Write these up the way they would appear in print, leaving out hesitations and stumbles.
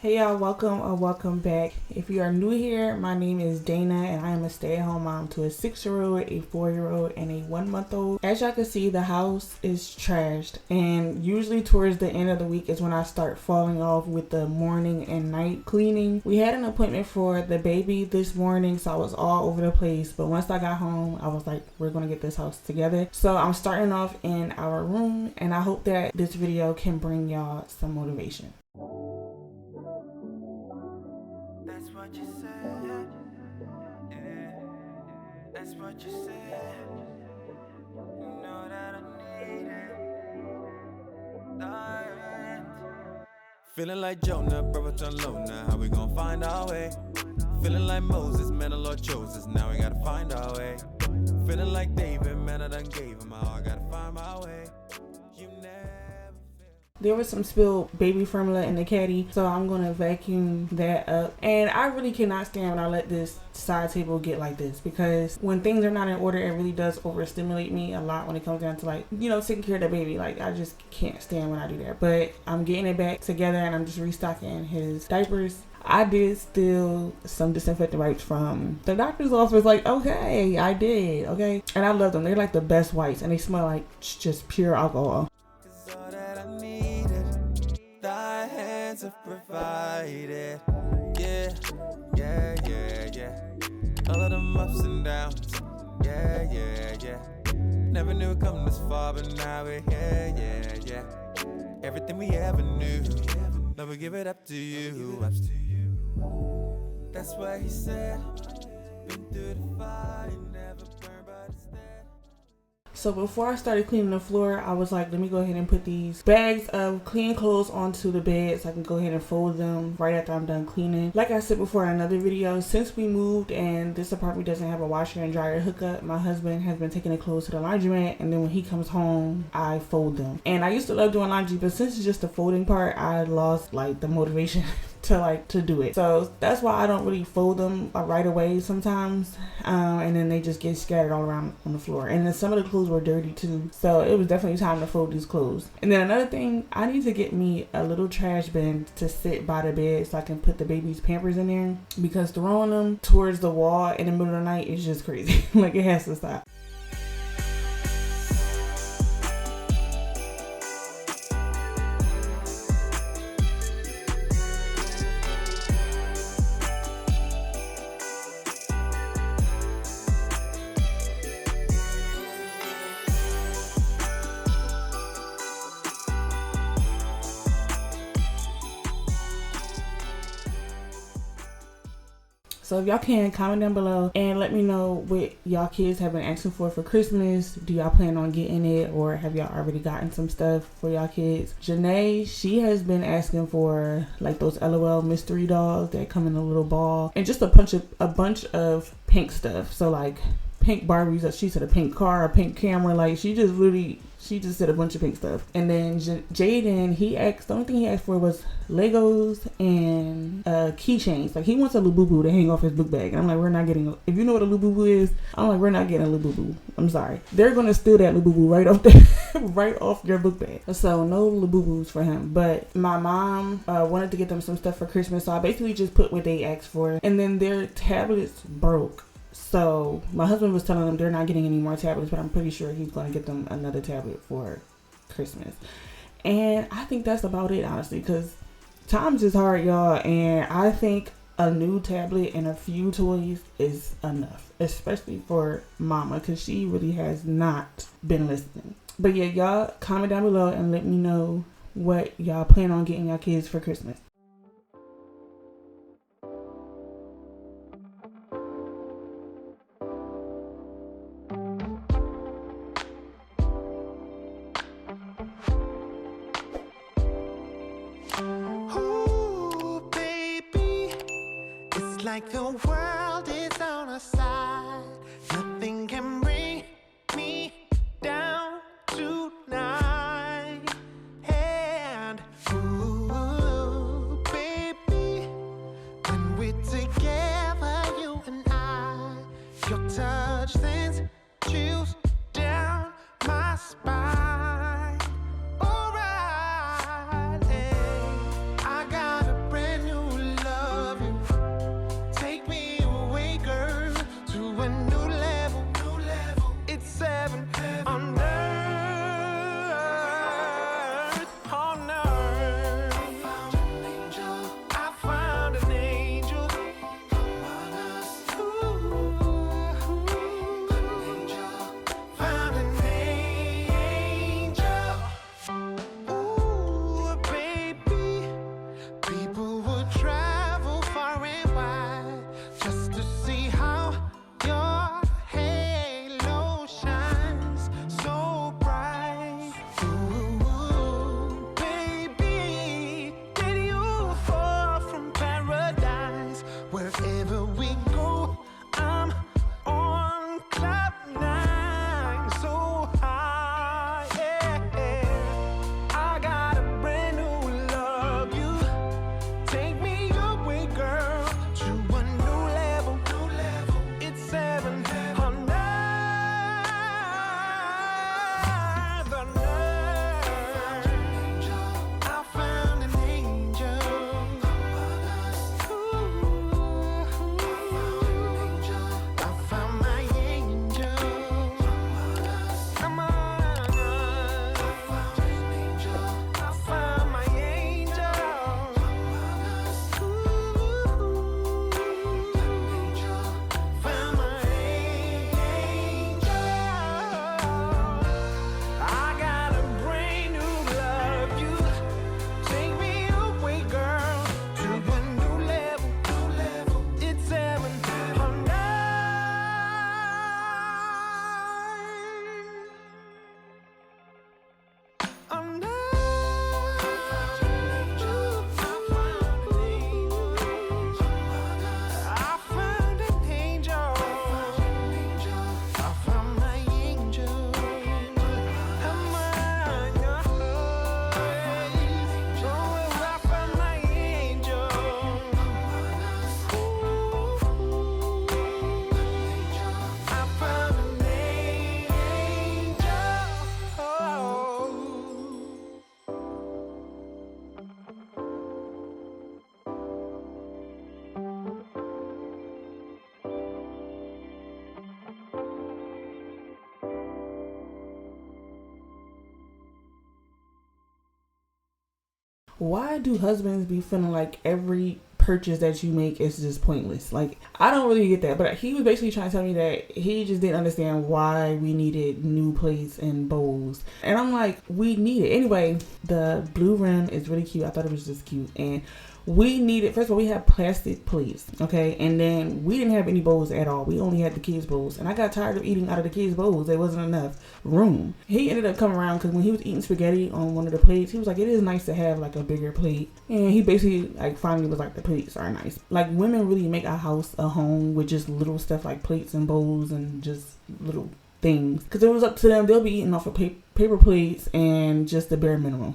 Hey y'all, welcome or welcome back. If you are new here, my name is Dana and I am a stay-at-home mom to a 6-year-old, a 4-year-old, and a 1-month-old. As y'all can see, the house is trashed, and usually towards the end of the week is when I start falling off with the morning and night cleaning. We had an appointment for the baby this morning, so I was all over the place, but once I got home, I was like, we're gonna get this house together. So I'm starting off in our room, and I hope that this video can bring y'all some motivation. That's what you said. Yeah, that's what you said. You know that I need it. Feeling like Jonah, brother turn low now. How we gonna find our way? Feeling like Moses, man, the Lord chose us. Now we gotta find our way. Feeling like David, man, I done gave him all. I gotta find my way. You never. There was some spilled baby formula in the caddy, so I'm gonna vacuum that up. And I really cannot stand when I let this side table get like this, because when things are not in order, it really does overstimulate me a lot when it comes down to, like, you know, taking care of the baby. Like, I just can't stand when I do that. But I'm getting it back together and I'm just restocking his diapers. I did steal some disinfectant wipes from the doctor's office. Like, okay, I did, okay? And I love them. They're like the best wipes, and they smell like just pure alcohol. All that I needed, thy hands have provided. Yeah, yeah, yeah, yeah. All of them ups and downs. Yeah, yeah, yeah. Never knew it come this far, but now we're here. Yeah, yeah. Everything we ever knew, now we give it up to you. That's why he said, been through the fire, never burned, but it's dead. So before I started cleaning the floor, I was like, let me go ahead and put these bags of clean clothes onto the bed so I can go ahead and fold them right after I'm done cleaning. Like I said before in another video, since we moved and this apartment doesn't have a washer and dryer hookup, my husband has been taking the clothes to the laundromat, and then when he comes home, I fold them. And I used to love doing laundry, but since it's just the folding part, I lost like the motivation to do it. So that's why I don't really fold them right away sometimes, and then they just get scattered all around on the floor. And then some of the clothes were dirty too, so it was definitely time to fold these clothes. And then another thing, I need to get me a little trash bin to sit by the bed so I can put the baby's Pampers in there, because throwing them towards the wall in the middle of the night is just crazy. Like, it has to stop. So if y'all can, comment down below and let me know what y'all kids have been asking for Christmas. Do y'all plan on getting it, or have y'all already gotten some stuff for y'all kids? Janae, she has been asking for like those LOL mystery dolls that come in a little ball, and just a bunch of pink stuff. So like pink Barbies, she said a pink car, a pink camera. Like, she just said a bunch of pink stuff. And then Jaden, the only thing he asked for was Legos and keychains. Like, he wants a Labubu to hang off his book bag. And I'm like, we're not getting, if you know what a Labubu is, I'm like, we're not getting a Labubu. I'm sorry. They're going to steal that Labubu right off your book bag. So no Labubus for him. But my mom wanted to get them some stuff for Christmas. So I basically just put what they asked for. And then their tablets broke. So my husband was telling them they're not getting any more tablets, but I'm pretty sure he's going to get them another tablet for Christmas. And I think that's about it, honestly, because times is hard, y'all. And I think a new tablet and a few toys is enough, especially for mama, because she really has not been listening. But yeah, y'all comment down below and let me know what y'all plan on getting your kids for Christmas. Like the world is on our side, nothing can bring me down tonight. And ooh, baby, when we're together, you and I, your touch sends chills down my spine. Alright, hey, I got a brand new why do husbands be feeling like every purchase that you make is just pointless? Like, I don't really get that, but he was basically trying to tell me that he just didn't understand why we needed new plates and bowls, and I'm like, we need it anyway. The blue rim is really cute. I thought it was just cute, and we needed, first of all, we had plastic plates, okay, and then we didn't have any bowls at all. We only had the kids' bowls, and I got tired of eating out of the kids' bowls. There wasn't enough room. He ended up coming around because when he was eating spaghetti on one of the plates, he was like, it is nice to have like a bigger plate, and he basically like finally was like, the plates are nice. Like, women really make a house a home with just little stuff like plates and bowls and just little things, because it was up to them. They'll be eating off of paper plates and just the bare minimum.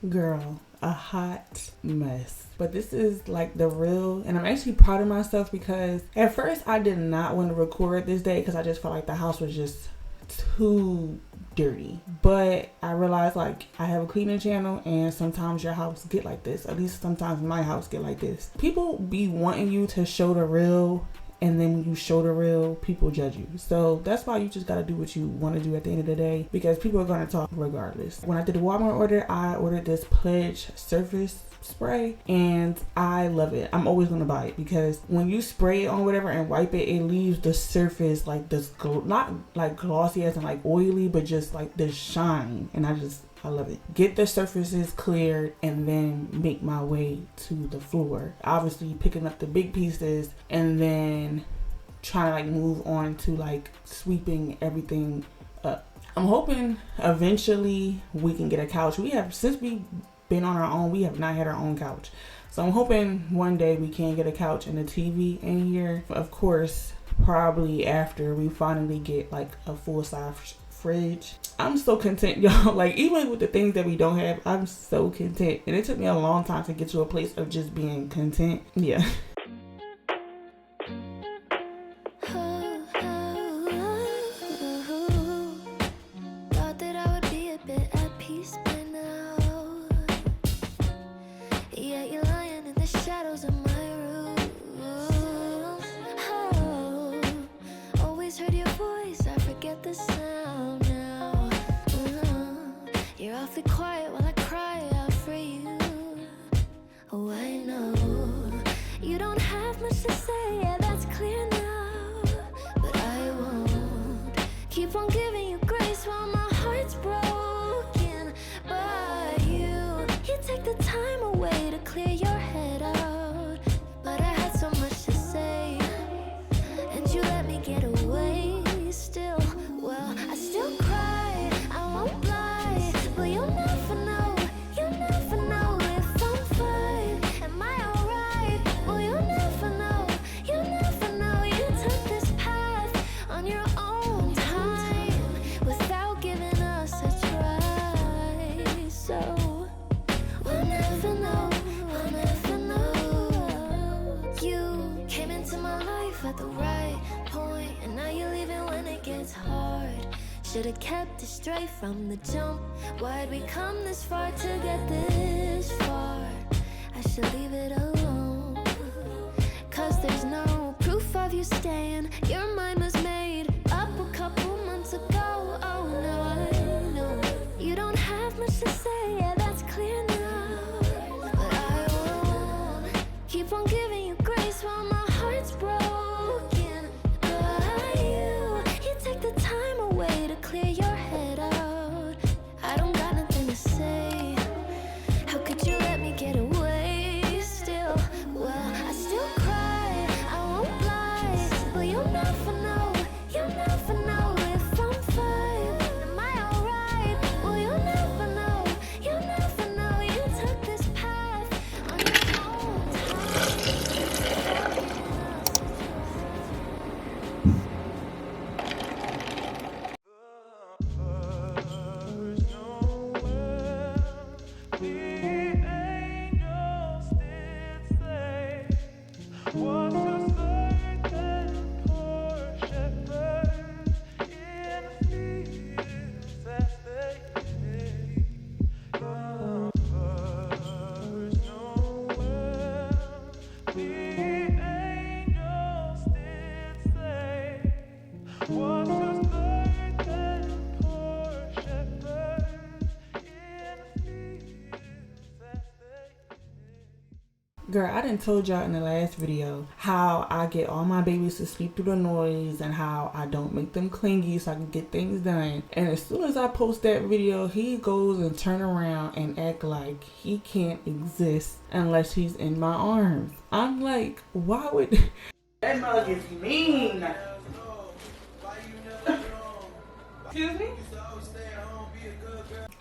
Girl, a hot mess. But this is like the real, and I'm actually proud of myself because at first I did not want to record this day because I just felt like the house was just too dirty. But I realized like I have a cleaning channel, and sometimes your house get like this. At least sometimes my house get like this. People be wanting you to show the real, and then when you show the real, people judge you. So that's why you just gotta do what you want to do at the end of the day, because people are gonna talk regardless. When I did the Walmart order, I ordered this Pledge surface spray, and I love it. I'm always gonna buy it because when you spray it on whatever and wipe it, it leaves the surface like this, not like glossy as in like oily, but just like this shine, and I love it. Get the surfaces cleared and then make my way to the floor. Obviously picking up the big pieces and then trying to like move on to like sweeping everything up. I'm hoping eventually we can get a couch. Since we've been on our own, we have not had our own couch. So I'm hoping one day we can get a couch and a TV in here. Of course, probably after we finally get like a full-size fridge. I'm so content, y'all. Like, even with the things that we don't have, I'm so content. And it took me a long time to get to a place of just being content. Yeah. Thought that I would be a bit at peace by now. Yeah, you're lying in the shadows of my room. Oh, always heard your voice, I forget the sound now. You're awfully quiet while I cry out for you. Oh, I know you don't have much to say, yeah, that's clear now. But I won't keep on giving you grace while my heart's broken. But you take the time away to clear your head out. But I had so much to say, and you let me get away still. Well, I still cry, I won't lie, but you'll never know if I'm fine. Am I alright? Well, you'll never know. You took this path on your own time without giving us a try. gets hard. Should've kept it straight from the jump. Why'd we come this far to get this far? I should leave it alone, 'cause there's no proof of you staying. Your mind was made up a couple months ago. Oh no, I know you don't have much to say, yeah, that's clear now. But I won't keep on giving you grace while my heart's broken. But you take the time away to clear your head out. I don't got nothing to say. How could you let me get away still? Well, I still cry, I won't lie. But you'll never know if I'm fine. Am I alright? Well, you'll never know. You took this path on your own time. Girl, I done told y'all in the last video how I get all my babies to sleep through the noise and how I don't make them clingy so I can get things done. And as soon as I post that video, he goes and turn around and act like he can't exist unless he's in my arms. I'm like, why would... That mug is mean. Excuse me?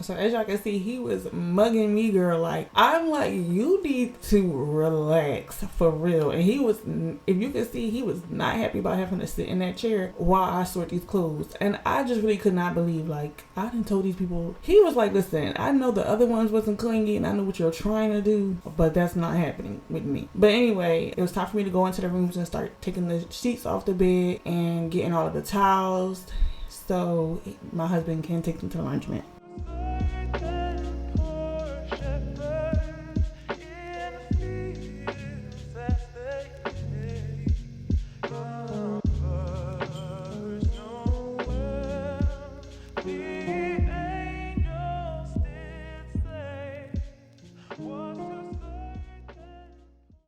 So as y'all can see, he was mugging me, girl. Like, I'm like, you need to relax for real. And he was, if you can see, he was not happy about having to sit in that chair while I sort these clothes. And I just really could not believe, like, I done told these people. He was like, listen, I know the other ones wasn't clingy and I know what you're trying to do, but that's not happening with me. But anyway, it was time for me to go into the rooms and start taking the sheets off the bed and getting all of the towels so my husband can take them to the laundromat.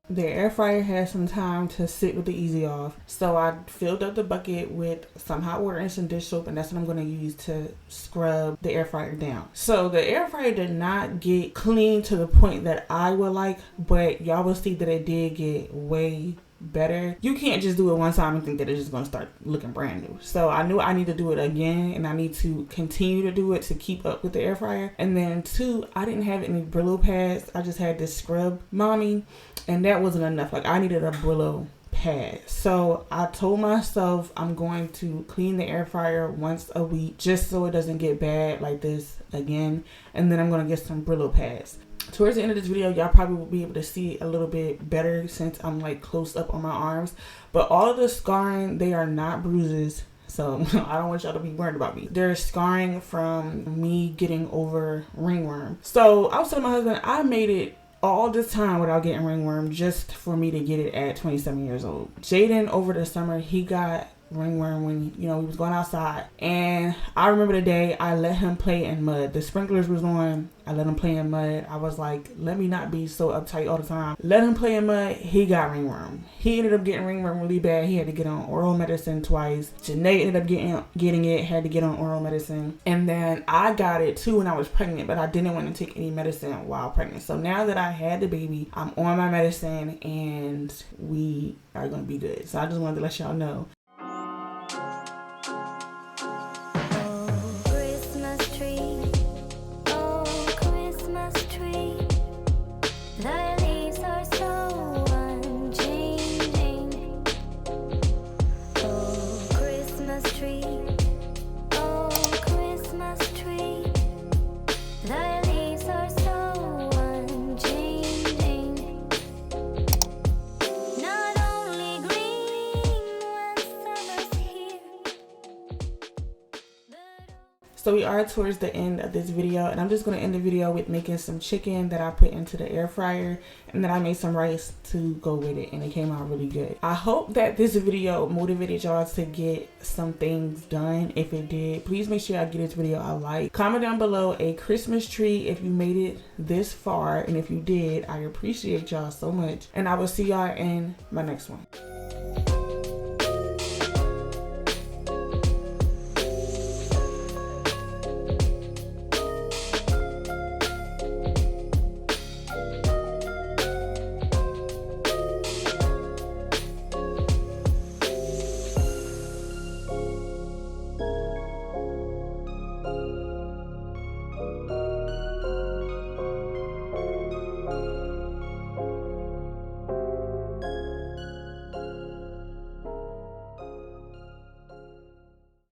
The air fryer has some time to sit with the easy off. So I filled up the bucket with some hot water and some dish soap, and that's what I'm going to use to scrub the air fryer down. So the air fryer did not get clean to the point that I would like, but y'all will see that it did get way better. You can't just do it one time and think that it's just going to start looking brand new. So I knew I need to do it again, and I need to continue to do it to keep up with the air fryer. And then 2, I didn't have any Brillo pads. I just had this scrub mommy, and that wasn't enough. Like, I needed a Brillo pad. So I told myself I'm going to clean the air fryer once a week just so it doesn't get bad like this again. And then I'm going to get some Brillo pads. Towards the end of this video, y'all probably will be able to see a little bit better since I'm like close up on my arms. But all of the scarring, they are not bruises. So I don't want y'all to be worried about me. They're scarring from me getting over ringworm. So I was telling my husband, I made it all this time without getting ringworm just for me to get it at 27 years old. Jaden, over the summer, he got ringworm when, you know, we was going outside. And I remember the day I let him play in mud. The sprinklers was on. I let him play in mud. I was like, let me not be so uptight all the time. Let him play in mud. He got ringworm. He ended up getting ringworm really bad. He had to get on oral medicine twice. Janae ended up getting it, had to get on oral medicine. And then I got it too when I was pregnant, but I didn't want to take any medicine while pregnant. So now that I had the baby, I'm on my medicine and we are going to be good. So I just wanted to let y'all know. So we are towards the end of this video, and I'm just going to end the video with making some chicken that I put into the air fryer, and then I made some rice to go with it, and it came out really good. I hope that this video motivated y'all to get some things done. If it did, please make sure y'all give this video a like. Comment down below a Christmas tree if you made it this far, and if you did, I appreciate y'all so much, and I will see y'all in my next one.